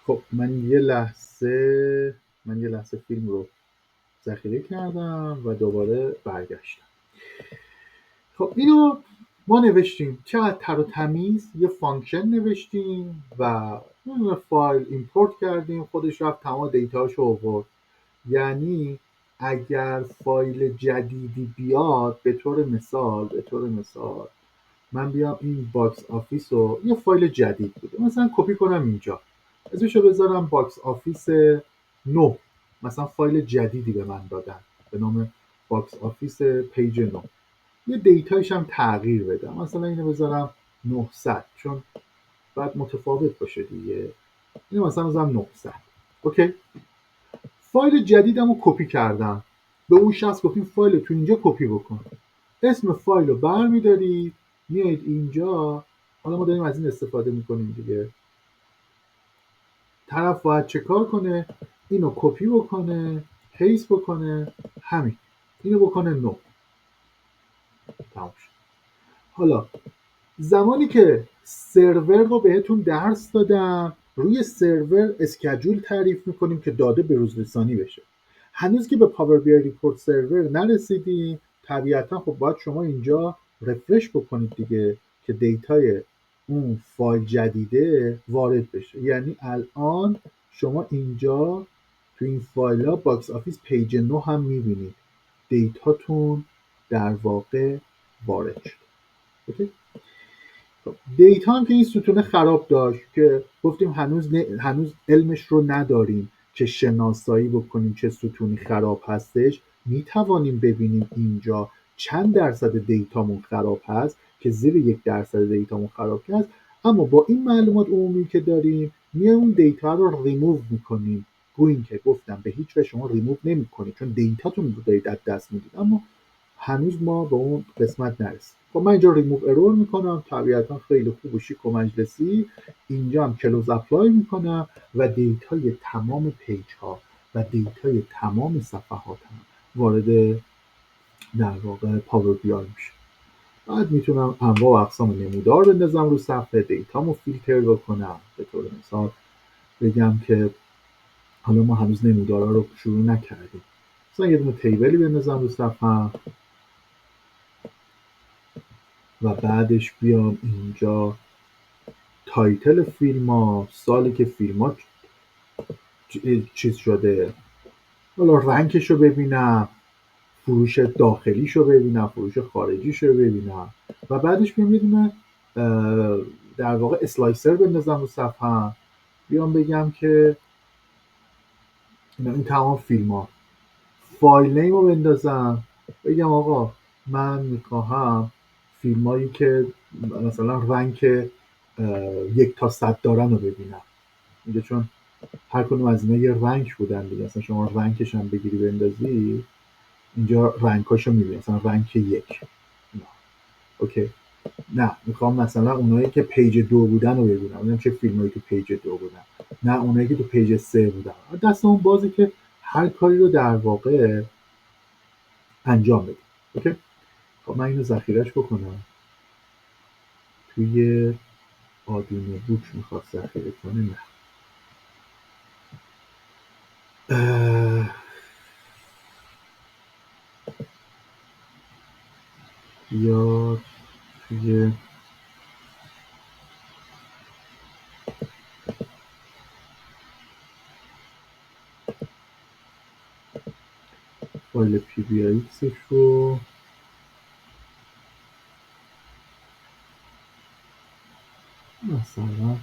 خب من یه لحظه فیلم رو ذخیره کردم و دوباره برگشتم. خب اینو ما نوشتیم چقدر تر و تمیز، یه فانکشن نوشتیم و یه فایل ایمپورت کردیم، خودش رفت تمام دیتاشو آورد. یعنی اگر فایل جدیدی بیاد، به طور مثال من بیام این باکس آفیس رو، یه فایل جدید بوده مثلا کپی کنم اینجا، اسمشو بذارم باکس آفیس 9، مثلا فایل جدیدی به من دادن به نام باکس آفیس پیج 9، یه دیتایش هم تغییر بدم، مثلا اینو بذارم 900 چون باید متفاوت باشه دیگه، اینو مثلا بذارم 900. اوکی، فایل جدیدم رو کپی کردم، به اون شخص گفتیم فایل تو اینجا کپی بکن، اسم فایل رو برمیدارید میایید اینجا. حالا ما داریم از این استفاده میکنیم دیگه، طرف باید چه کار کنه؟ اینو کپی بکنه، پیست بکنه، همین اینو بکنه نو، تمام شد. حالا زمانی که سرور رو بهتون درس دادم، روی سرور اسکجول تعریف میکنیم که داده به روز رسانی بشه. هنوز که به پاور بی آی ریپورت سرور نرسیدیم، طبیعتا خب باید شما اینجا رفرش بکنید دیگه که دیتای اون فایل جدیده وارد بشه. یعنی الان شما اینجا تو این فایل ها باکس آفیس پیج 9 هم میبینید دیتاتون در واقع وارد شد. اوکی؟ دیتا هم که این ستونه خراب داشت که گفتیم هنوز علمش رو نداریم که شناسایی بکنیم چه ستونی خراب هستش. میتوانیم ببینیم اینجا چند درصد دیتامون خراب هست که زیر 1% دیتامون خراب هست، اما با این معلومات عمومی که داریم میایم اون دیتا رو ریموو میکنیم. گویا که گفتم به هیچ وجه شما ریموو نمیکنید چون دیتاتون رو دارید از دست میدید، اما هنوز ما به اون قسمت نرسیم. خب من اینجا ریموو ارور میکنم، طبیعتا خیلی خوب و شیک و مجلسی. اینجا هم کلوز اپلای میکنم و دیتای تمام پیج ها و دیتای تمام صفحات هم وارد در واقع پاور بی آی میشه. بعد میتونم انواع و اقسام نمودار بندازم رو صفحه، دیتامو فیلتر بکنم. به طور مثال بگم که حالا ما هنوز نمودارها رو شروع نکردیم، مثلا یه دونه تیبلی بندازم رو صفحه و بعدش بیام اینجا تایتل فیلم ها، سالی که فیلم ها چیز شده، حالا رنگش رو ببینم، فروش داخلیش رو ببینم، فروش خارجیش رو ببینم و بعدش بیام یه دونه در واقع اسلایسر بندازم رو صفحه، بیام بگم که این تمام فیلم ها، فایل نیم رو بندازم، بگم آقا من میخواهم فیلم هایی که مثلا رنگ 1 تا 100 دارن رو ببینم اینجا، چون هر کدوم از اینا یه رنگ بودن دیگه، مثلا شما رنگش هم بگیری بندازی اینجا رنگاشو میبینی، مثلا رنگ 1. اوکی، نه میخوام مثلا اونایی که پیج 2 بودن رو ببینم، ببینم چه فیلمایی تو پیج 2 بودن، نه اونایی که تو پیج 3 بودن. دست اون بازی که هر کاری رو در واقع انجام بدیم. اوکی، خب من اینو ذخیرش بکنم توی آدینو بوک، میخواد ذخیره کنه، نه یا توی فایل پی بی ایکسش رو مثلا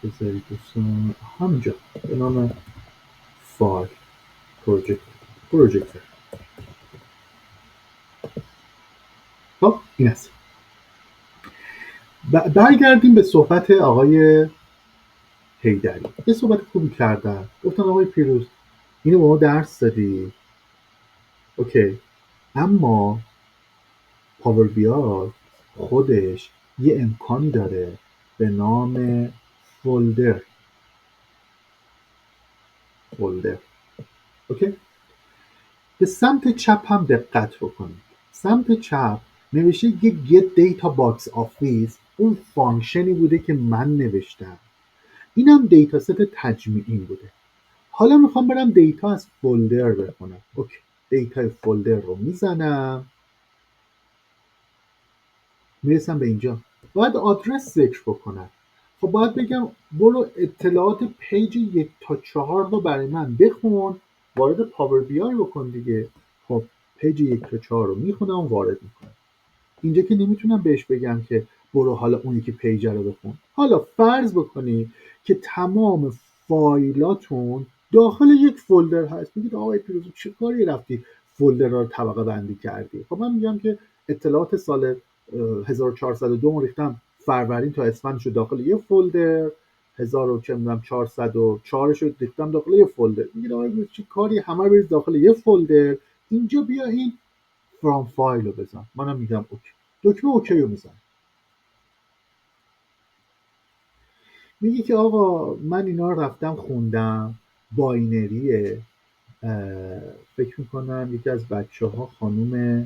بذارید دوستان همینجا به نام فایل پروژکتر. خب این است. برگردیم به صحبت آقای حیدری. یه صحبت خوبی کردن، گفتن آقای پیروز اینو به ما درس دادی، اوکی، اما پاور بی آی خودش یه امکانی داره به نام فولدر. اوکی، به سمت چپ هم دقت بکنید. سمت چپ نوشته یک get data box office، اون فانکشنی بوده که من نوشتم اینم دیتا ست تجمیعی بوده. حالا میخوام برم دیتا از فولدر بخونم. اوکی، دیتا فولدر رو میزنم، میرسم به اینجا. باید آدرس ذکر بکنم. خب باید بگم برو اطلاعات پیج 1 تا 4 رو برای من بخون، وارد پاور بی آی بکن دیگه. خب پیج 1 تا 4 رو میخونم و وارد میکنم. اینجا که نمیتونم بهش بگم که برو حالا اون یکی پیج رو بخون. حالا فرض بکنید که تمام فایلاتون داخل یک فولدر هست. میگید آقای پیروزی چه کاری رفتی فولدر رو طبقه بندی کردی؟ خب من میگم که اطلاعات سال 1402 ریختم فروردین تا اسفندش داخل یه فولدر، 1404 شد ریختم داخل یه فولدر. میگید آقای پیروزی چه کاری، همه رو بریز داخل یه فولدر. اینجا بیا این فرام فایل رو بزن. منم میگم اوکی، دکمه اوکی رو میزن. میگه که آقا من اینا رو رفتم خوندم، باینریه. فکر میکنم یکی از بچه ها خانوم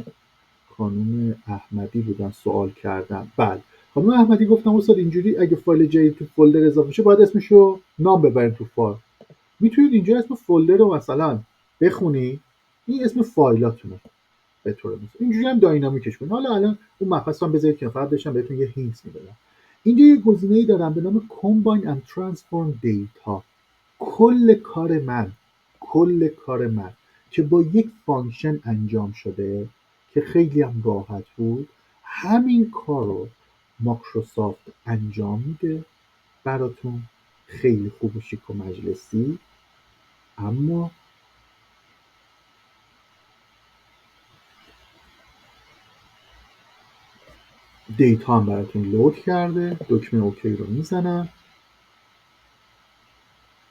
احمدی بودن سوال کردن. بله، خانوم احمدی گفتم استاد اینجوری اگه فایل جدید تو فولدر اضافه شه باید اسمشو نام ببرین تو فایل. میتونید اینجا اسم فولدر رو مثلا بخونی، این اسم فایلاتونه به طور مثال. اینجوری هم داینامیکش کنید. حالا الان اون مبحث هم بذارید که فقط داشتم بهتون یه هینت میدادم. اینجا یه گزینه‌ای دارم به نام Combine and Transform Data. کل کار من که با یک فانکشن انجام شده که خیلی هم راحت بود، همین کار رو ماکروسافت انجام میده براتون، خیلی خوب و شیک و مجلسی. اما دیتا هم براتون لود کرده. دکمه اوکی رو میزنم.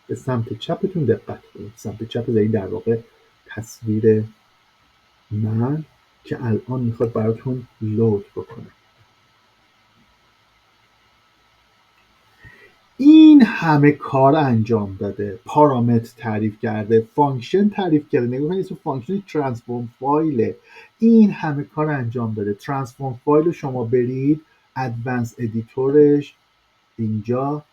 به سمت چپتون دقت کنید. سمت چپ در واقع تصویر من که الان میخواد براتون لود بکنه. این همه کار انجام داده، پارامتر تعریف کرده، فانکشن تعریف کرده. نگاه کنید اسم فانکشن ترانسفورم فایله. این همه کار انجام داده. ترانسفورم فایل رو شما برید ادوانس ادیتورش اینجا.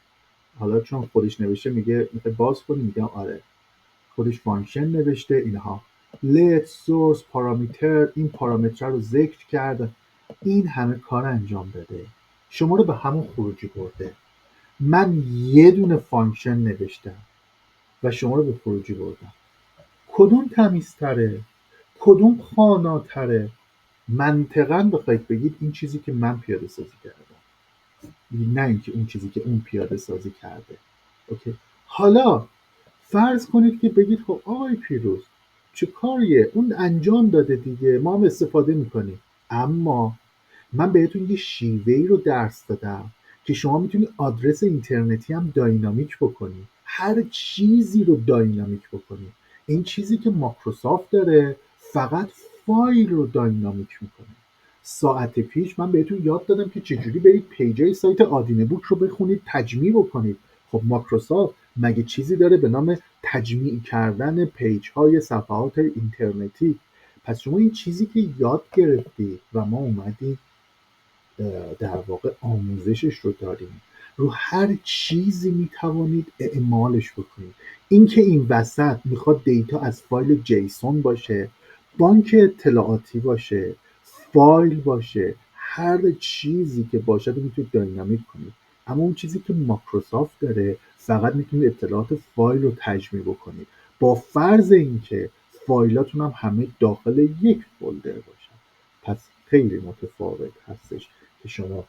حالا چون خودش نوشته میگه میخوای باز کنی، میگم آره خودش فانکشن نوشته اینها. let source پارامتر، این پارامتر رو ذکر کرده. این همه کار انجام داده، شما رو به همون خروجی برده. من یه دونه فانکشن نوشتم و شما رو به خروجی بردم. کدوم تمیزتره، کدوم خوانا-تره؟ منطقا بخواید بگید این چیزی که من پیاده سازی کردم، نه اینکه اون چیزی که اون پیاده سازی کرده. اوکی. حالا فرض کنید که بگید خب آقای پیروز چه کاریه، اون انجام داده دیگه، ما هم استفاده میکنیم. اما من بهتون یه شیوه‌ای رو درس دادم که شما میتونید آدرس اینترنتی هم داینامیک بکنی، هر چیزی رو داینامیک بکنی. این چیزی که ماکروسافت داره فقط فایل رو داینامیک میکنه. ساعت پیش من بهتون یاد دادم که چجوری برید پیجای سایت آدینه بوک رو بخونید، تجمیع بکنید. خب ماکروسافت مگه چیزی داره به نام تجمیع کردن پیج های صفحات اینترنتی؟ پس شما این چیزی که یاد گرفتید و ما اومدیم در واقع آموزشش رو داریم، رو هر چیزی میتوانید اعمالش بکنید. اینکه این وسط میخواد دیتا از فایل جیسون باشه، بانک اطلاعاتی باشه، فایل باشه، هر چیزی که باشه رو میتونید داینامیک کنید. اما اون چیزی که ماکروسافت داره فقط میتونید اطلاعات فایل رو تجمیع بکنید، با فرض اینکه فایلاتون هم همه داخل یک فولدر باشن. پس خیلی متفاوت هستش که شما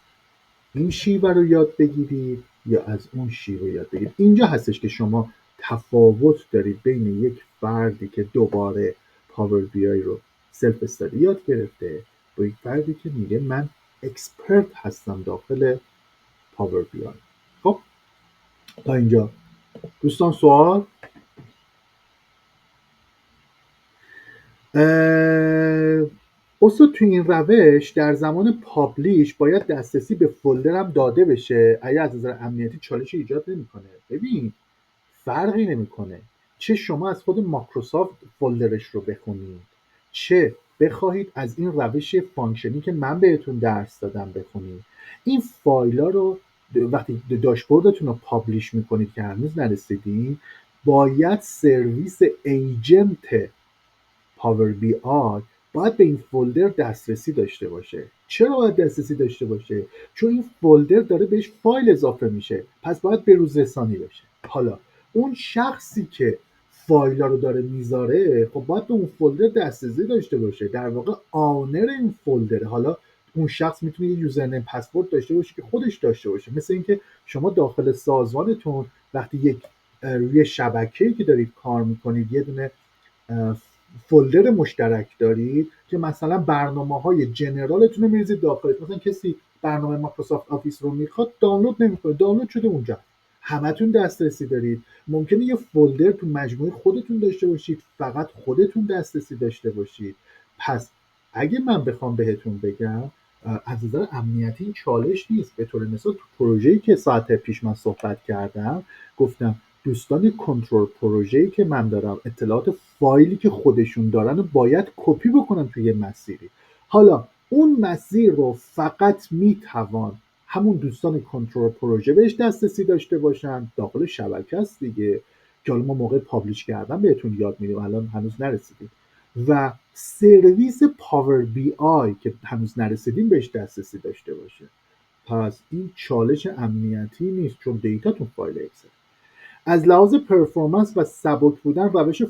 این شیوه رو یاد بگیرید یا از اون شیوه یاد بگیرید. اینجا هستش که شما تفاوت دارید بین یک فردی که دوباره پاور بی آی رو سلف استادی یاد گرفته با یک فردی که میگه من اکسپرت هستم داخل پاور بی آی. خب تا اینجا دوستان سوال؟ استاد تو این روش در زمان پابلیش باید دسترسی به فولدر هم داده بشه؟ اگه از نظر امنیتی چالشی ایجاد نمیکنه؟ ببین فرقی نمیکنه، چه شما از خود ماکروسافت فولدرش رو بخونید، چه بخواهید از این روش فانکشنی که من بهتون درس دادم بخونید. این فایل ها رو وقتی داشبوردتون رو پابلیش میکنید که هنوز نرسیدین، باید سرویس ایجنت پاور بی آی باید به این فولدر دسترسی داشته باشه. چرا باید دسترسی داشته باشه؟ چون این فولدر داره بهش فایل اضافه میشه، پس باید به روز رسانی بشه. حالا اون شخصی که فایل رو داره میذاره، خب باید به اون فولدر دسترسی داشته باشه، در واقع آنر این فولدره. حالا اون شخص میتونه یه یوزرنیم پسورد داشته باشه که خودش داشته باشه، مثل اینکه شما داخل سازمانتون وقتی یک روی شبکه‌ای که دارید کار میکنید یه دونه فولدر مشترک دارید که مثلا برنامه‌های جنرالتون رو می‌ریزید داخلش، مثلا کسی برنامه مایکروسافت آفیس رو میخواد دانلود نمی‌کنه، دانلود شده اونجا، همتون دسترسی دارید. ممکنه یه فولدر تو مجموعه خودتون داشته باشید، فقط خودتون دسترسی داشته باشید. پس اگه من بخوام بهتون بگم از نظر امنیتی این چالش نیست. به طور مثال تو پروژه‌ای که ساعت پیش من صحبت کردم گفتم دوستان کنترل پروژه‌ای که من دارم اطلاعات فایلی که خودشون دارن رو باید کپی بکنن توی مسیری. حالا اون مسیر رو فقط میتوان همون دوستان کنترل پروژه بهش دسترسی داشته باشن، داخل شبکه است دیگه، که حالا ما موقع پابلیش کردن بهتون یاد میدیم، الان هنوز نرسیدیم. و سرویس پاور بی آی که هنوز نرسیدیم بهش دسترسی داشته باشه. پس این چالش امنیتی نیست چون دیتاتون فایل اکسل. از لحاظ پرفورمنس و سبک بودن روش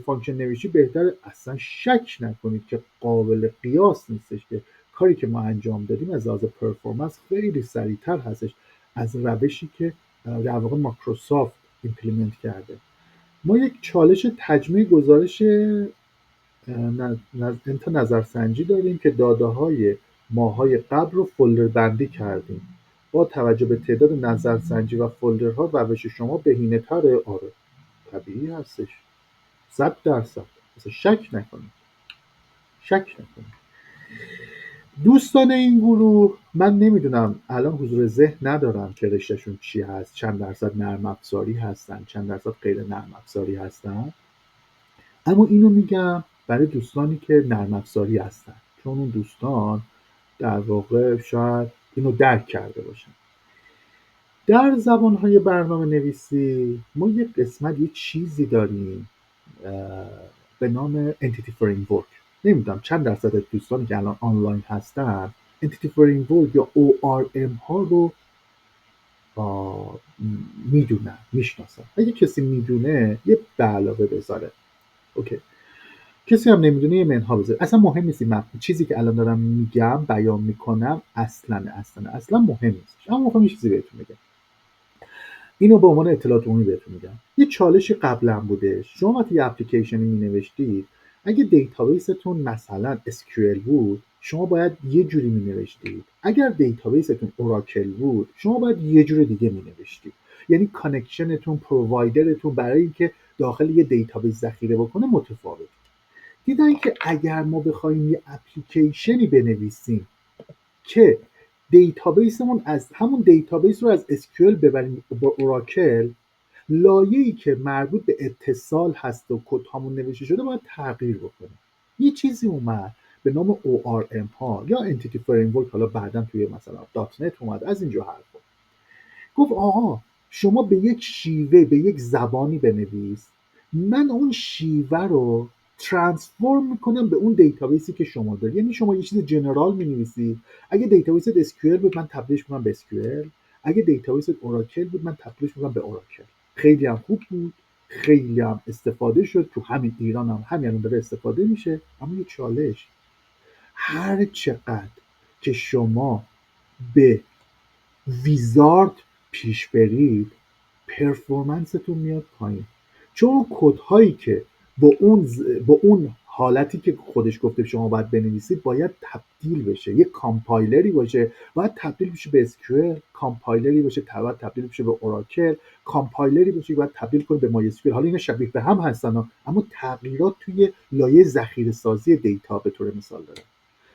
فانکشن نویسی بهتر اصلا شک نکنید که قابل قیاس نیستش که کاری که ما انجام دادیم از لحاظ پرفورمنس خیلی سریعتر هستش از روشی که در واقع مایکروسافت ایمپلیمنت کرده. ما یک چالش تجمیع گزارش نظرسنجی داریم که داده‌های ماه‌های قبل رو فولدر بندی کردیم. با توجه به تعداد نظرسنجی و فولدرها روش شما بهینه‌تره. آره طبیعی هستش، 100%. اصلا شک نکنید. دوستان این گروه من نمیدونم الان حضور ذهن ندارم که رشتهشون چی هست، چند درصد نرم افزاری هستن، چند درصد غیر نرم افزاری هستن، اما اینو میگم برای دوستانی که نرم افزاری هستن، چون اون دوستان در واقع شاید اینو درک کرده باشن. در زبانهای برنامه نویسی ما یه قسمت یه چیزی داریم به نام Entity Framework. نمیدونم چند درصد دوستانی که الان آنلاین هستن Entity Framework یا ORM ها رو میدونن، میشناسن. اگه کسی میدونه یه به علاوه بذاره، اوکی. کسی هم نمیدونه یه منها بذاره، اصلا مهم نیست. این چیزی که الان دارم میگم بیان میکنم اصلا مهم نیست. اما میخوام یه چیزی بهتون بگم، اینو به عنوان اطلاعات عمومی بهتون میگم. یه چالشی قبلا بوده، شما وقتی یه اپلیکیشنی مینوشتید اگه دیتابیستون مثلا SQL بود شما باید یه جوری مینوشتید، اگر دیتابیستون اوراکل بود شما باید یه جور دیگه مینوشتید. یعنی کانکشنتون، پرووایدرتون برای اینکه داخل یه دیتابیس ذخیره بکنه متفاوت. دیدن که اگر ما بخوایم یه اپلیکیشنی بنویسیم که دیتابیسمون از همون دیتابیس رو از SQL ببریم با اوراکل، لایه‌ای که مربوط به اتصال هست و کد هامون نوشته شده باید تغییر بکنیم. یه چیزی اومد به نام ORM ها یا Entity Framework، حالا بعدا توی مثلا دات نت اومد از اینجا حرفا. گفت آها شما به یک شیوه، به یک زبانی بنویس، من اون شیوه رو ترانسفورم میکنم به اون دیتابیسی که شما داری. یعنی شما یه چیز جنرال مینویسی، اگه دیتابیست SQL بود من تبدیلش میکنم به SQL، اگه دیتابیست اوراکل بود من تبدیلش میکنم به اوراکل. خیلی هم خوب بود، خیلی هم استفاده شد، تو همین ایران هم همین داره استفاده میشه. اما یه چالش، هر چقدر که شما به ویزارد پیش برید پرفورمنستون میاد پایین، چون کدهایی که با اون حالتی که خودش گفته شما باید بنویسید باید تبدیل بشه. یه کامپایلری باشه باید تبدیل بشه به SQL، کامپایلری باشه باید تبدیل بشه به اوراکل، کامپایلری باشه باید تبدیل کنه به MySQL. حالا اینا شبیه به هم هستن اما تغییرات توی لایه ذخیره سازی دیتا به طور مثال داره.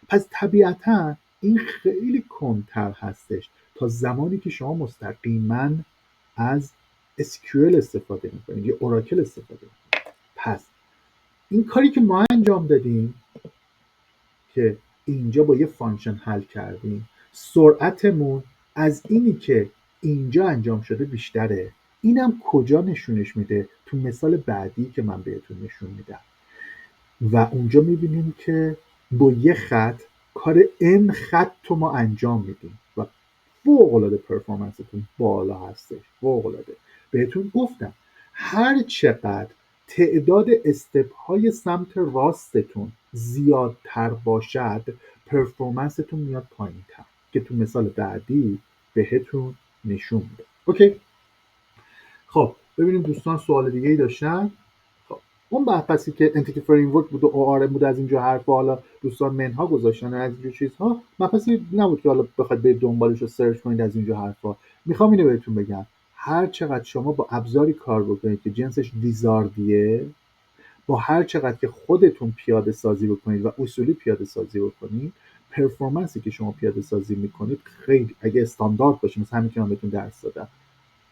پس طبیعتا این خیلی کندتر هستش تا زمانی که شما مستقیما از SQL استفاده میکنید یا اوراکل استفاده میکنید. پس این کاری که ما انجام دادیم که اینجا با یه فانکشن حل کردیم، سرعتمون از اینی که اینجا انجام شده بیشتره. اینم کجا نشونش میده؟ تو مثال بعدی که من بهتون نشون میدم و اونجا میبینیم که با یه خط کار n خط رو ما انجام میدیم و فوق‌العاده پرفورمنستون بالا هستش، فوق‌العاده. بهتون گفتم هر چقدر تعداد استپ های سمت راستتون زیادتر باشد پرفورمنستون میاد پایین تر که تو مثال بعدی بهتون نشون میده. اوکی، خب ببینیم دوستان سوال دیگه ای داشتن. خب اون بحثی که انتیتی فریمورک بود و ORM بود از اینجا حرفا، حالا دوستان منها گذاشتن از اینجا چیزها، بحثی نبود که حالا بخواید برید دنبالش رو سرچ کنید از اینجا حرفا. میخوام اینو بهتون بگم هر چقدر شما با ابزاری کار بکنید که جنسش ویزاردیه، با هر چقدر که خودتون پیاده سازی بکنید و اصولی پیاده سازی بکنید، پرفورمنسی که شما پیاده سازی میکنید خیلی اگه استاندارد باشه مثل همین که من بهتون درس دادم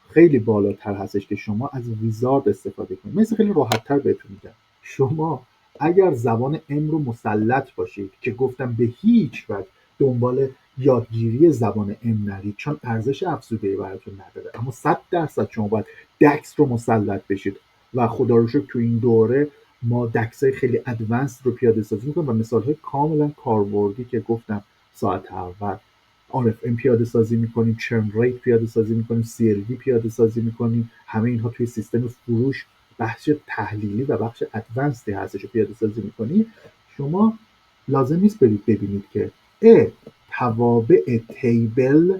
خیلی بالاتر هستش که شما از ویزارد استفاده کنید. مثل خیلی راحت‌تر بهتون میگم، شما اگر زبان ام رو مسلط باشید که گفتم به هیچ وجه دنبال یادگیری زبان ام نرید چون ارزش افزوده‌ای براتون نداره، اما 100% شما باید دکس رو مسلط بشید و خدا رو شکر تو این دوره ما دکس های خیلی ادوانس رو پیاده سازی میکنیم و مثال های کاملا کاربردی که گفتم ساعت اول RFM پیاده سازی میکنیم، چرن ریت پیاده سازی میکنیم، CLV پیاده سازی میکنیم. همه اینها توی سیستم فروش بخش تحلیلی و بخش ادوانسدی هستش رو پیاده سازی میکنیم. شما لازم نیست برید ببینید که توابع تیبل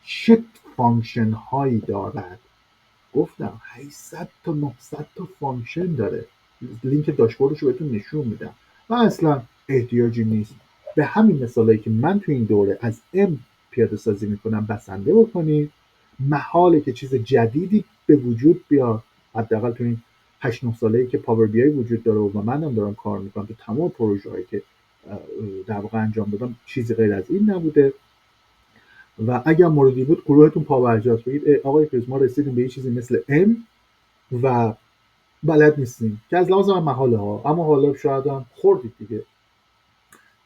چه فانکشن هایی دارد. گفتم 800 تا 900 تا فانکشن داره، لینک داشبوردش رو بهتون نشون میدم و اصلا احتیاجی نیست به همین مثالایی که من تو این دوره از ام پیاده سازی میکنم بسنده بکنید. محاله که چیز جدیدی به وجود بیاد، حداقل تو این 8 9 ساله‌ای که پاور بی آی وجود داره و منم دارم کار میکنم تو تمام پروژه‌هایی که در واقع انجام دادم چیزی غیر از این نبوده. و اگر موردی بود گروهتون پابرجاست بگید آقای فریز ما رسیدیم به یه چیزی مثل ام و بلد نیستیم که از لحاظ من محاله ها، اما حالا شاید هم خوردید دیگه.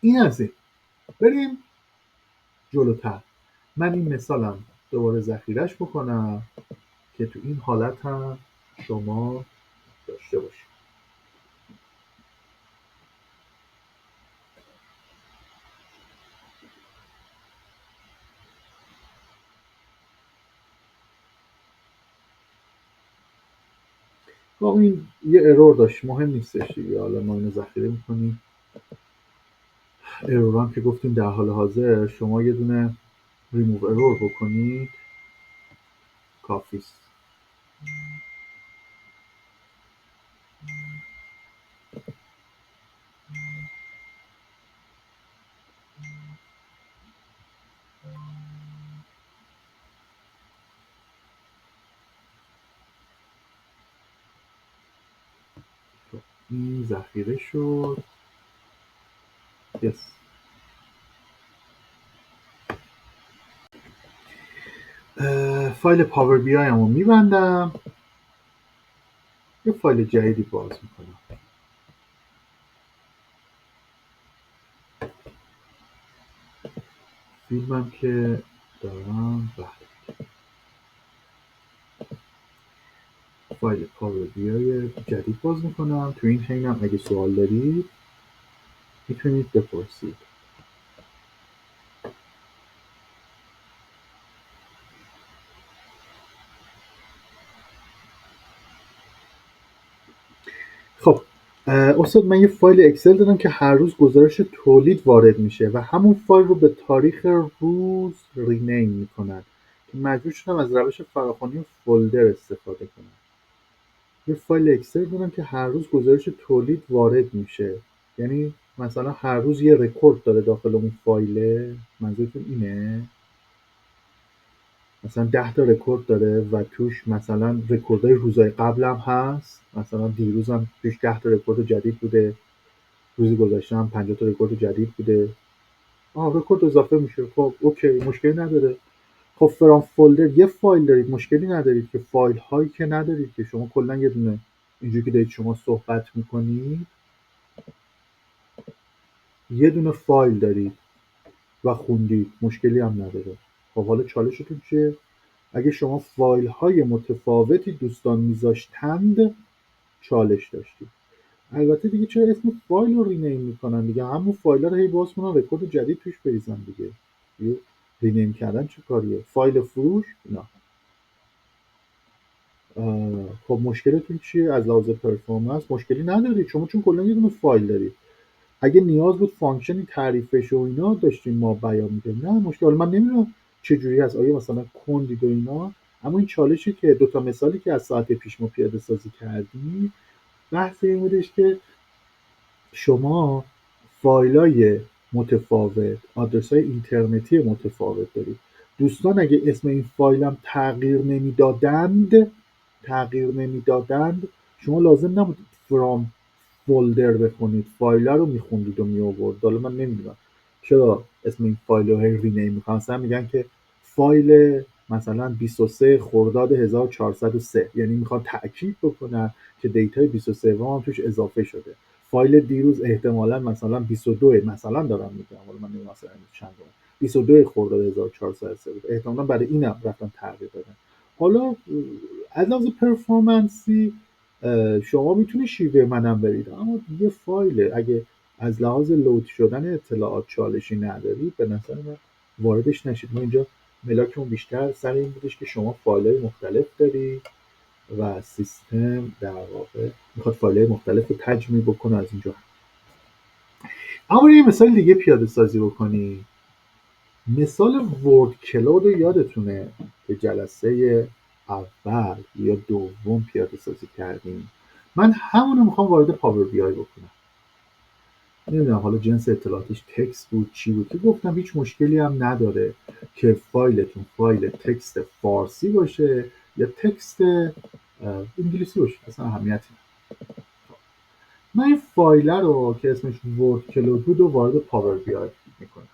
این از این. بریم جلوتر. من این مثالم دوباره ذخیرش بکنم که تو این حالت هم شما داشته باشید. خب این یه ارور داشت، مهم نیستش دیگه، حالا ما اینو ذخیره میکنیم. ارور هم که گفتیم در حال حاضر شما یه دونه ریموو ارور بکنید کافیست. این ذخیره شد. یس. فایل پاور بی آی رو میبندم، یه فایل جدیدی باز میکنم. فیلمم که دارم فایل پاور بی آی جدید باز میکنم. تو این حینم اگه سوال دارید میتونید بپرسید. خب استاد من یه فایل اکسل دارم که هر روز گزارش تولید وارد میشه و همون فایل رو به تاریخ روز رینیم میکنن که مجبور شدم از روش فراخوانی فولدر استفاده کنم. یه فایل اکسل دارم که هر روز گزارش تولید وارد میشه، یعنی مثلا هر روز یه رکورد داره داخل اون فایله. منظورتون اینه؟ مثلا 10 تا رکورد داره و توش مثلا رکوردهای روزهای قبلم هست، مثلا دیروزم توش 10 تا رکورد جدید بوده، روز گذشته هم 50 تا رکورد جدید بوده. رکورد اضافه میشه. خب اوکی، مشکلی نداره. خب فرام فولدر یه فایل دارید، مشکلی ندارید که فایل هایی که ندارید که شما کلا یه دونه اینجوری که دارید شما صحبت میکنید یه دونه فایل دارید و خوندید، مشکلی هم نداره. خب حالا چالشتون چیه؟ اگه شما فایل های متفاوتی دوستان میذاشتند چالش داشتید. البته دیگه چرا اسم فایل رو رینیم میکنن دیگه، همون فایل رو هی باز کنن رکورد جدید توش بریزن دیگه. رینیم کردن چه کاریه؟ فایل فروش نه. خب مشکلتون چیه؟ از لحاظ پرفورمنس مشکلی ندارید شما، چون کلا یه دونه فایل دارید. اگه نیاز بود فانکشنی تعریفش و اینا داشتیم ما بیان می‌کردیم، نه مشکل. من نمیدونم چه جوری هست، آیا مثلا کندید و اینا. اما این چالشی که دوتا مثالی که از ساعت پیش ما پیاده سازی کردیم، بحث این بودش که شما فایلای متفاوت، آدرس‌های اینترنتی متفاوت دارید. دوستان اگه اسم این فایلم تغییر نمیدادند شما لازم نبود فرام فولدر بخونید، فایل رو میخوندید و میآورد. حالا من نمیدونم چرا اسم این فایل رو هی رینیم میکنن. مثلا میگن که فایل مثلا 23 خرداد 1403، یعنی میخوان تاکید بکنن که دیتای 23 هم توش اضافه شده. فایل دیروز احتمالا مثلا 22 مثلا دارم میگم، حالا من نمیدونم مثلا چند 22 خرداد 1403 بود، احتمالا برای اینم رفتن تغییر دادن. حالا از لحاظ پرفورمنسی شما میتونی شیوه منم برید، اما یه فایله. اگه از لحاظ لود شدن اطلاعات چالشی ندارید به نظر من واردش نشید. ما اینجا ملاکمون بیشتر سر این بودش که شما فایل‌های مختلف دارید و سیستم در واقع میخواد فایل‌های مختلف رو تجمیع بکنه از اینجا. اما یه مثال دیگه پیاده سازی بکنی. مثال ورد کلود رو یادتونه که جلسه اول یا دوم پیاده سازی کردیم. من همونو میخوام وارد پاور بی آی بکنم. نمیدونم حالا جنس اطلاعاتش تکست بود چی بود، که گفتم هیچ مشکلی هم نداره که فایلتون فایل تکست فارسی باشه یا تکست انگلیسی باشه، اصلا اهمیتی نداره. من این فایل رو که اسمش ورد کلود بود و وارد پاور بی آی میکنم.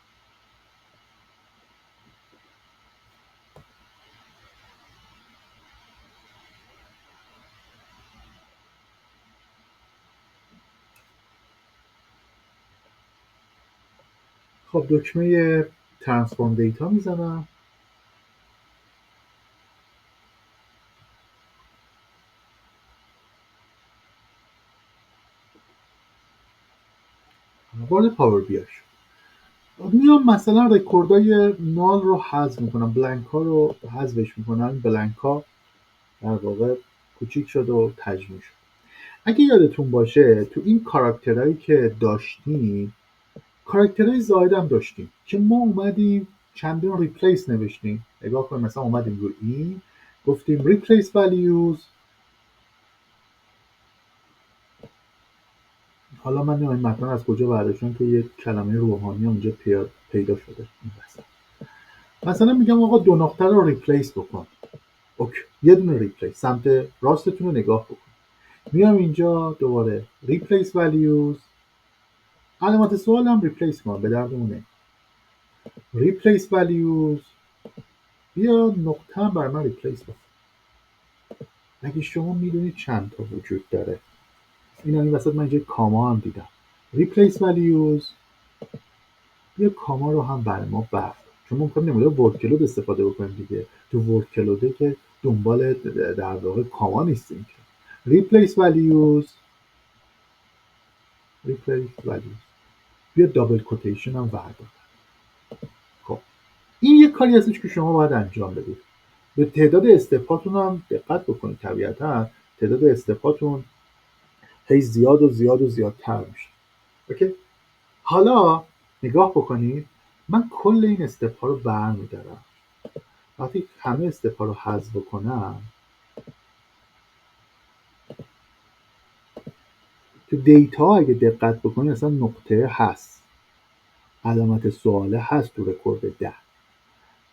خب دکمه ترانسفورم دیتا میزنم. وارد پاور بی آی شد. میام مثلا رکوردای نال رو حذف میکنم، بلنک ها رو حذفش میکنم. بلنک ها در واقع کوچیک شد و تجمیع شد. اگه یادتون باشه تو این کاراکترهایی که داشتیم کاراکترهای زائد هم داشتیم که ما اومدیم چندین ریپلیس نوشتیم. نگاه کنیم مثلا اومدیم رو این گفتیم ریپلیس values. حالا من نمیدونم متن از کجا برداشتم که یه کلمه روحانی اونجا پیدا شده این وسط. مثلا میگم آقا دو نقطه رو ریپلیس بکن. اوکی، یه دونه ریپلیس سمت راستتون رو نگاه بکن. میام اینجا دوباره ریپلیس values، علامت سوال هم ریپلیس کنم به دردمونه. ریپلیس values، بیا نقطه هم بر من ریپلیس بکن. اگه شما میدونید چند تا وجود داره، این وسط من اینجا کاما هم دیدم. ریپلیس values، بیا کاما رو هم برای ما بردار، چون ما می‌خوایم نمونه ورد کلود استفاده بکنیم دیگه. تو ورد کلوده که دنبال در واقع کاما نیستیم که. ریپلیس values، بیا دابل کوتیشن هم بردار. خب این یه کاری هستش که شما باید انجام بدید. به تعداد استپاتون هم دقت بکنید. طبیعتا تعداد استپاتون هی زیاد و زیاد و زیادتر میشه. اوکی، حالا نگاه بکنید من کل این استپ ها رو برمیدارم. وقتی همه استپ ها رو حذف بکنم تو دیتا اگه دقت بکنید اصلا نقطه هست، علامت سواله هست تو رکورد 10،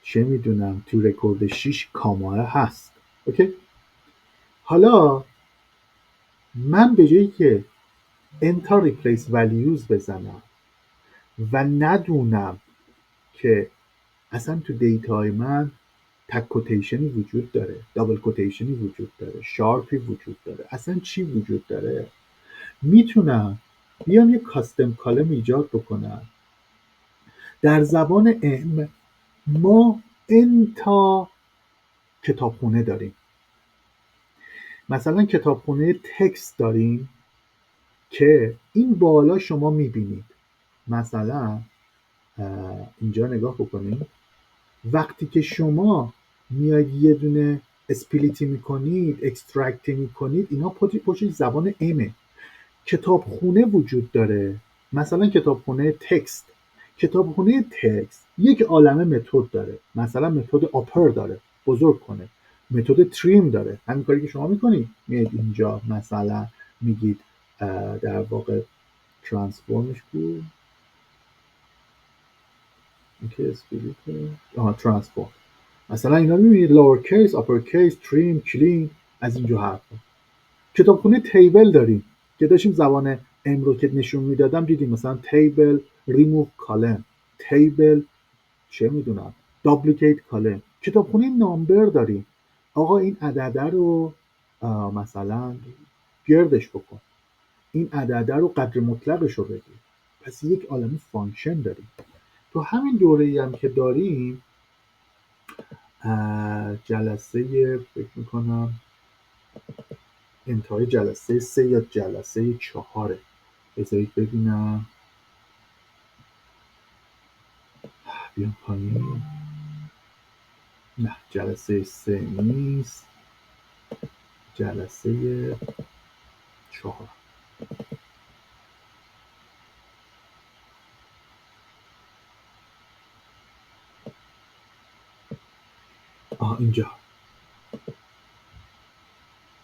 چه میدونم تو رکورد 6 کاماه هست. اوکی، حالا من به جایی که enter replace values بزنم و ندونم که اصلا تو دیتای من تک کوتیشنی وجود داره، دابل کوتیشنی وجود داره، شارپی وجود داره، اصلا چی وجود داره، میتونم بیام یه کاستم کالم ایجاد بکنم در زبان ام. ما n تا کتابخونه داریم. مثلا کتابخونه تکست داریم که این بالا شما میبینید، مثلا اینجا نگاه بکنید، وقتی که شما میاید یه دونه اسپلیتی میکنید، اکسترکتی میکنید، اینا پشت زبان امه. کتابخونه وجود داره، مثلا کتابخونه تکست. کتابخونه تکست یک عالمه متد داره، مثلا متد آپر داره، بزرگ کنه. متد تریم داره، همین کاری که شما میکنید، میاد اینجا مثلا میگید در واقع ترانسفورمش بود که اسپلیت ترانسفورم، مثلا اینا میبینید لور کیس، آپر کیس، تریم، کلین، از اینجا حرفا. کتابخونه تیبل داریم که داشتیم زبان ام رو که نشون میدادم دیدیم، مثلا تیبل ریموو کالم، تیبل چه میدونم دابلیکیت کالم. کتابخونه نامبر داریم، آقا این عدده رو مثلا گردش بکن، این عدده رو قدر مطلقش رو بگیر. پس یک عالمه فانکشن داریم. تو همین دوره‌ای هم که داریم، جلسه فکر میکنم انتهای جلسه 3 یا جلسه 4، بذارید ببینم، بیام پایین، نه جلسه 3 نیست، جلسه 4. اینجا،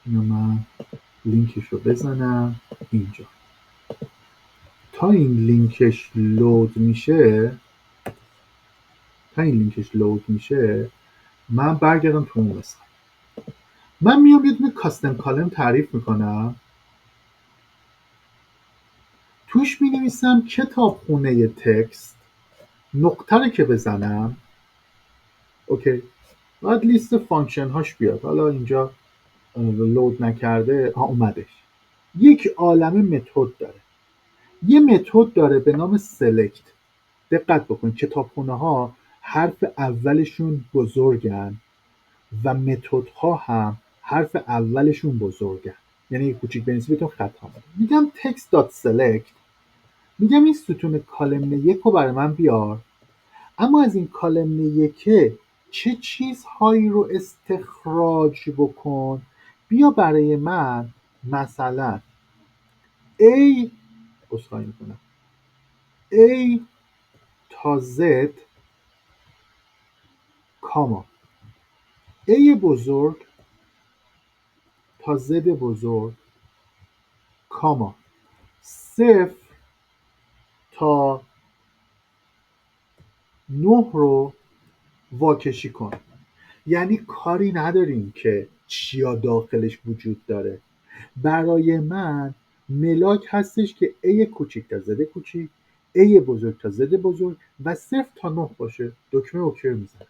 اینو من لینکش رو بزنم اینجا. تا این لینکش لود میشه من برگردم تو اون مثال. من میام یه دونه کاستم کالم تعریف میکنم، توش مینویسم کتابخونه تکست، نقطه رو که بزنم اوکی، باید لیست فانکشن هاش بیاد. حالا اینجا لود نکرده، اومدش. یک عالمه متد داره. یه متد داره به نام select. دقت بکنید کتابخونه ها حرف اولشون بزرگن و متد ها هم حرف اولشون بزرگن، یعنی یک کوچیک بنویسی بهتون خطا میده. میگم text.select، میگم این ستون کالمن 1 رو برای من بیار، اما از این کالمن 1 چه چیزهایی رو استخراج بکن. بیا برای من مثلا A بسخواهی میکنم A تا Z کاما A بزرگ تا Z بزرگ کاما 0 تا 9 رو واکشی کن. یعنی کاری نداریم که چیا داخلش وجود داره. برای من ملاک هستش که A کوچیک تا Z کوچیک، A بزرگ تا Z بزرگ و 0 تا 9 باشه. دکمه اوکی میزنم.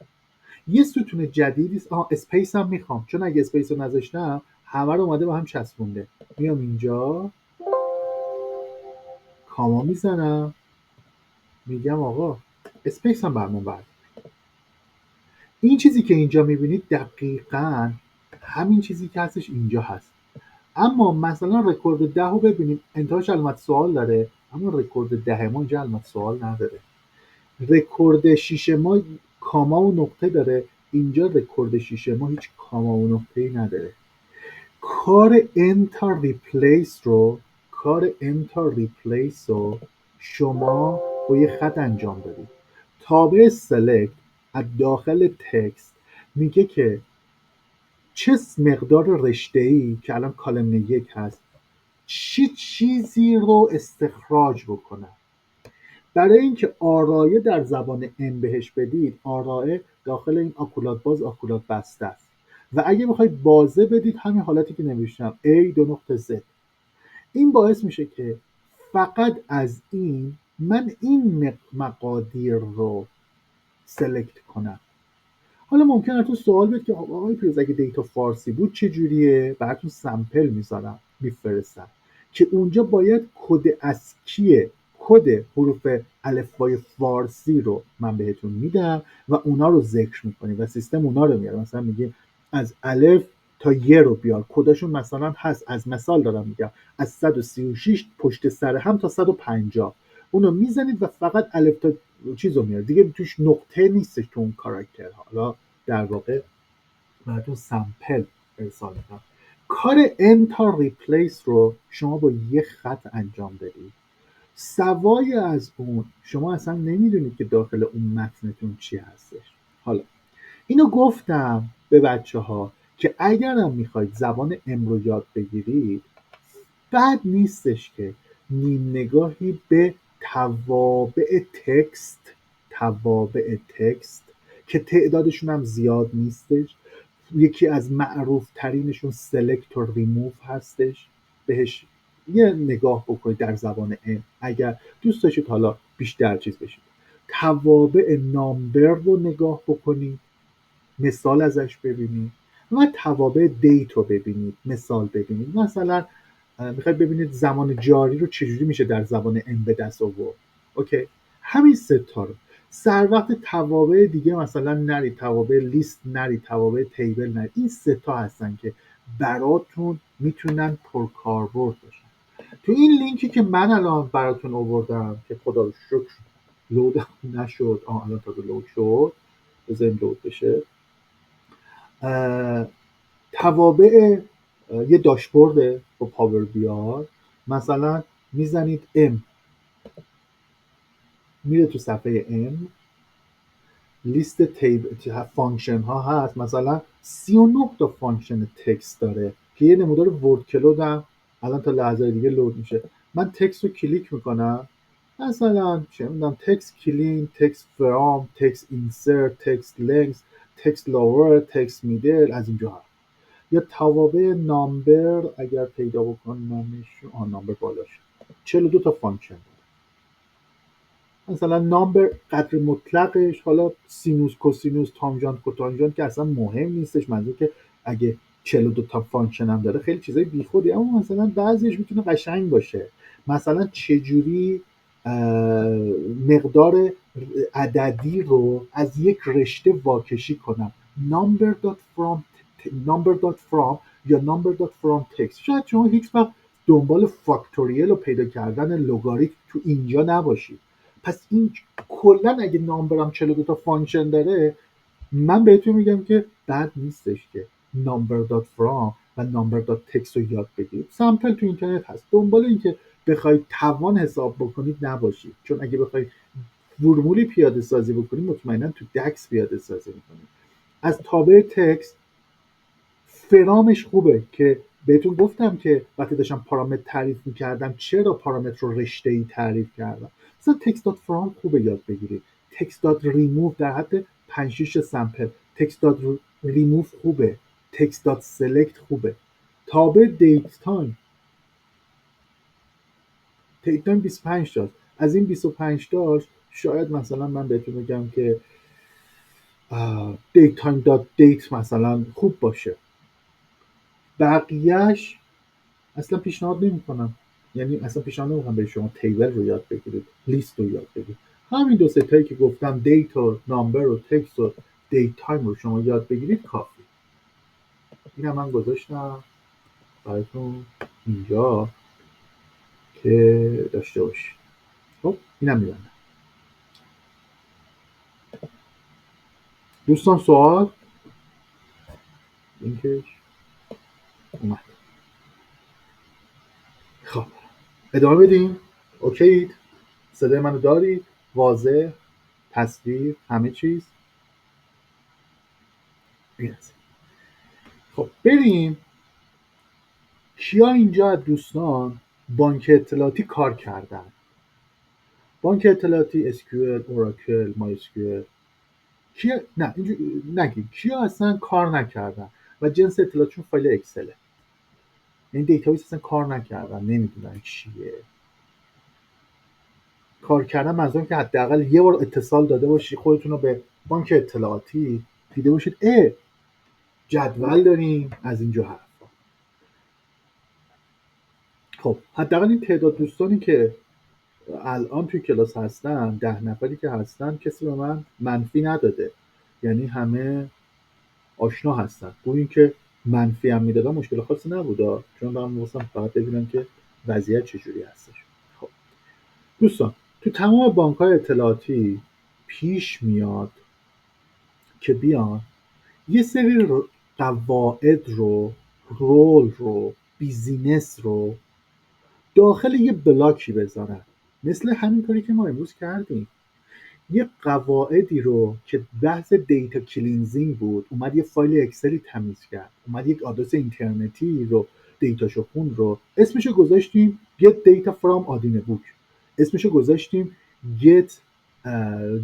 یه ستون جدیدی اسپیس هم میخوام، چون اگه اسپیس رو نذاشتم همه رو اومده با هم چسبونده. میام اینجا کاما میزنم، میگم آقا اسپیس هم برمون برد. این چیزی که اینجا میبینید دقیقاً همین چیزی که هستش اینجا هست. اما مثلا رکورد 10 رو ببینیم، انتهاش علامت سوال داره، اما رکورد 10 ما اینجا علامت سوال نداره. رکورد 6 ما کاما و نقطه داره، اینجا رکورد 6 ما هیچ کاما و نقطه‌ای نداره. کار انتر ریپلیس رو شما با یه خط انجام بدید. تابع سلکت از داخل تکست میگه که چه مقدار رشته‌ای که الان کالمن 1 هست چه چیزی رو استخراج بکنم. برای اینکه آرایه در زبان ام بهش بدید، آرایه داخل این آکولات باز آکولات بسته است و اگه بخواید بازه بدید همین حالتی که نوشتم A دو نقطه Z. این باعث میشه که فقط از من این مقادیر رو سلکت کنم. حالا ممکنه تو سوال بیاد که آقای پیروز اگه دیتا فارسی بود چه جوریه؟ براتون سمپل میفرستم که اونجا باید کد اسکی، کد حروف الفبای فارسی رو من بهتون میدم و اونا رو ذکر میکنیم و سیستم اونا رو میاره. مثلا میگیم از الف تا یه رو بیار، کداشون مثلا هست، از مثال دارم میگم، از 136 پشت سر هم تا 150 اونو میزنید و فقط الف تا چیز رو میاره دیگه، توش نقطه نیستش تو اون کاراکتر. حالا در واقع براتون سمپل ارسال میکنم. کار انتار ریپلیس رو شما با یه خط انجام بدید، سوای از اون شما اصلا نمیدونید که داخل اون متنتون چی هستش. حالا اینو گفتم به بچه ها که اگرم میخواید زبان ام رو یاد بگیرید، بد نیستش که نیم نگاهی به توابع تکست که تعدادشون هم زیاد نیستش. یکی از معروف ترینشون سلکت و ریموو هستش، بهش یه نگاه بکنید در زبان ام اگر دوست داشتید حالا بیشتر چیز بشید. توابع نامبر رو نگاه بکنید، مثال ازش ببینید، و توابع دیت رو ببینید، مثال ببینید. مثلا میخواید ببینید زمان جاری رو چجوری میشه در زبان ام به دست آورد. اوکی، همین سه تا رو. سر وقت توابع دیگه مثلا نرید، توابع لیست نرید، توابع تیبل نرید. این سه تا هستن که براتون میتونن پرکاربرد باشن. تو این لینکی که من الان براتون آوردم که خدا رو شکر لود نشد، الان تازه لود شد، بذاریم لود بشه. توابع یه داشبورده با پاور بی آر. مثلا میزنید ام، میره تو صفحه ام، لیست فانکشن ها هست، مثلا 39 تا فانکشن تکست داره که یه نمودار ورد کلود هم الان تا لحظه دیگه لود میشه. من تکست رو کلیک میکنم، مثلا چه میدونم تکست کلین، تکست فرام، تکست اینسرت، تکست لنگث، تکست لور، تکست میدل، از اینجا هست. یا توابع نامبر اگر پیدا بکنمش، نامبر بالاش 42 تا فانکشن. مثلا نامبر قدر مطلقش، حالا سینوس کوسینوس تانژانت کوتانژانت که اصلا مهم نیستش، منظور که اگه 42 تا فانکشن هم داره خیلی چیزای بیخودی، اما مثلا بعضیش میتونه قشنگ باشه. مثلا چجوری مقدار عددی رو از یک رشته واکشی کنم، number.from یا number.from text. شاید شما هیچ وقت دنبال فاکتوریل رو پیدا کردن لگاریتم تو اینجا نباشید. پس این کلا اگه نامبرم 42 تا فانکشن داره، من بهتون میگم که بد نیستش که number.from و number.text رو یاد بگیرید. سامپل تو اینترنت هست. دنبال این که بخواید توان حساب بکنید نباشید، چون اگه بخواید فرمولی پیاده سازی بکنید مطمئنا تو دکس پیاده سازی میکنید. از تابع تکست فرامش خوبه که بهتون گفتم که وقتی داشتم پارامتر تعریف میکردم چرا پارامتر رو رشته‌ای تعریف کردم. مثلا text.from خوبه یاد بگیرید، text.remove در حد 5-6 سمپل، text.remove خوبه، text.select خوبه. تابع دیت تایم 25 تاست. از این 25 تاش شاید مثلا من بهتون بگم که date time.date مثلا خوب باشه. بقیهش اصلا پیشنهاد نمیکنم، یعنی اصلا پیشنهاد نمیکنم به شما تیبل رو یاد بگیرید، لیست رو یاد بگیرید. همین دو ستایی که گفتم، دیت و نامبر و تکست و دیت تایم رو شما یاد بگیرید کافی. اینم من گذاشتم براتون اینجا که داشته باشید. خب اینم میبندم. دوستان سوال اینکه اومد. خب ادامه بدیم. اوکیید؟ صدای منو دارید؟ واضح؟ تصویر؟ همه چیز؟ این هست. خب بریم. کیا اینجا از دوستان بانک اطلاعاتی کار کردن؟ بانک اطلاعاتی SQL، اوراکل، MySQL. کیا نه اینجا نگید، کیا اصلا کار نکردن و جنس اطلاعاتشون فایل اکسله، این دیتابیس اصلا کار نکردن، نمیدونن چیه. کار کردن منظورم که حداقل یه بار اتصال داده باشی خودتون رو به بانک اطلاعاتی، دیده باشید جدول داریم از اینجا حرفا. خب حداقل این تعداد دوستانی که الان توی کلاس هستن 10 نفری که هستن کسی به من منفی نداده، یعنی همه آشنا هستن. گویا اینکه منفی هم میدادن مشکل خاصی نبوده، چون من می‌خواستم فقط ببینم که وضعیت چجوری هستش. خب دوستان، تو تمام بانک‌های اطلاعاتی پیش میاد که بیان یه سری قواعد رو، رول رو، بیزینس رو داخل یه بلاکی بذارن، مثل همین کاری که ما امروز کردیم. یه قواعدی رو که بحث دیتا کلینزینگ بود، اومد یه فایل اکسلی تمیز کرد، اومد یک آدرس اینترنتی رو دیتاشو خون رو اسمشو گذاشتیم get data from آدینه بوک، اسمشو گذاشتیم get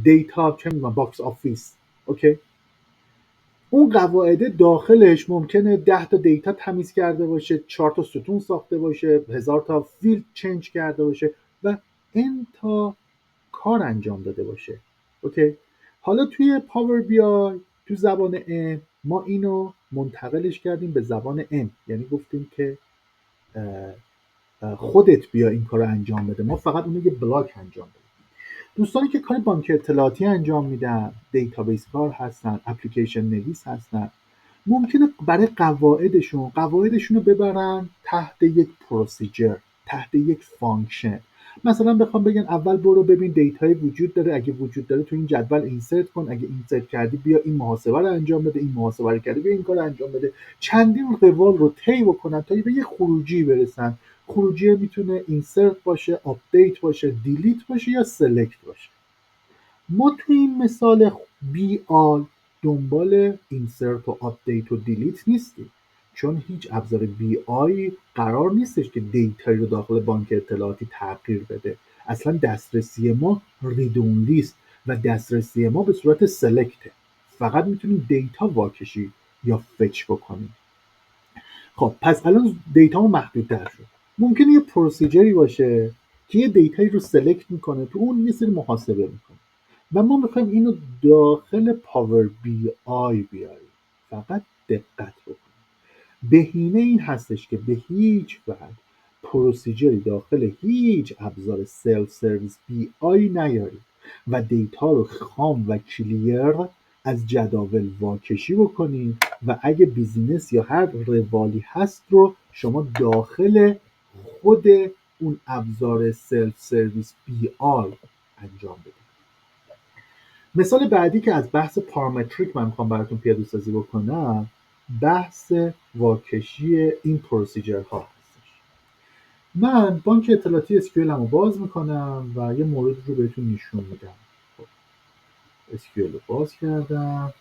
data چه میدونم باکس آفیس. اوکی، اون قواعد داخلش ممکنه 10 تا دیتا تمیز کرده باشه، 4 تا ستون ساخته باشه، 1000 تا فیلد چنج کرده باشه و این تا کار انجام داده باشه. اوکی، حالا توی پاور بی آی تو زبان M ما اینو منتقلش کردیم به زبان M، یعنی گفتیم که خودت بیا این کار رو انجام بده، ما فقط اونو یه بلاک انجام بدیم. دوستانی که کار بانک اطلاعاتی انجام میدن، دیتابیس کار هستن، اپلیکیشن نویس هستن، ممکنه برای قواعدشون رو ببرن تحت یک پروسیجر، تحت یک فانکشن. مثلا بخوام بگن اول برو ببین دیتای وجود داره، اگه وجود داره تو این جدول اینسرت کن، اگه اینسرت کردی بیا این محاسبه رو انجام بده، این محاسبه رو کردی بیا این کار رو انجام بده. چندین روال رو طی بکنن تا به یه خروجی برسن. خروجی میتونه اینسرت باشه، آپدیت باشه، دیلیت باشه یا سلکت باشه. ما توی این مثال بی آل دنبال اینسرت و آپدیت و دیلیت نیستیم، چون هیچ ابزار بی آی قرار نیستش که دیتایی رو داخل بانک اطلاعاتی تغییر بده. اصلا دسترسی ما ریدون لیست و دسترسی ما به صورت سلکته، فقط میتونیم دیتا واکشی یا فچ بکنیم. خب پس الان دیتا محدودتر شد، ممکنه یه پروسیجری باشه که یه دیتایی رو سلکت میکنه، تو اون یه سری محاسبه میکنه و ما میخوایم اینو داخل پاور بی آی بیاریم. فقط دقت بکنیم، بهینه این هستش که به هیچ وجه پروسیجری داخل هیچ ابزار سلف سرویس بی آی نیاریم و دیتا رو خام و کلیر از جداول واکشی بکنیم و اگه بیزینس یا هر روالی هست رو شما داخل خود اون ابزار سلف سرویس بی آی انجام بدید. مثال بعدی که از بحث پارامتریک من میخوام براتون پیاده سازی بکنم، بحث واکشی این پروسیجر ها هستش. من بانک اطلاعاتی اسکیول رو باز میکنم و یه مورد رو بهتون نشون میدم. خب اسکیول رو باز کردم،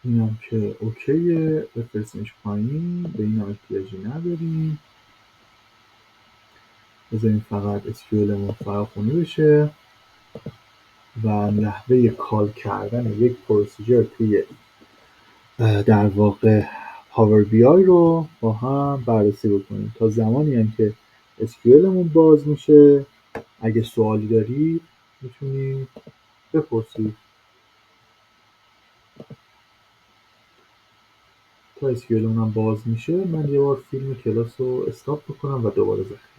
اینم که اوکیه، بفرستیمش پایین، به این احتیاجی نداریم، بذاریم فقط اسکیولمون فراخونی بشه و نحوه کال کردن یک پروسیجر توی در واقع پاور بی آی رو با هم بررسی بکنیم. تا زمانی هم که اسکیولمون باز میشه اگه سوالی داری میتونی بپرسی. تا اسکیولمون هم باز میشه من یه بار فیلم کلاس رو استاپ بکنم و دوباره ضبط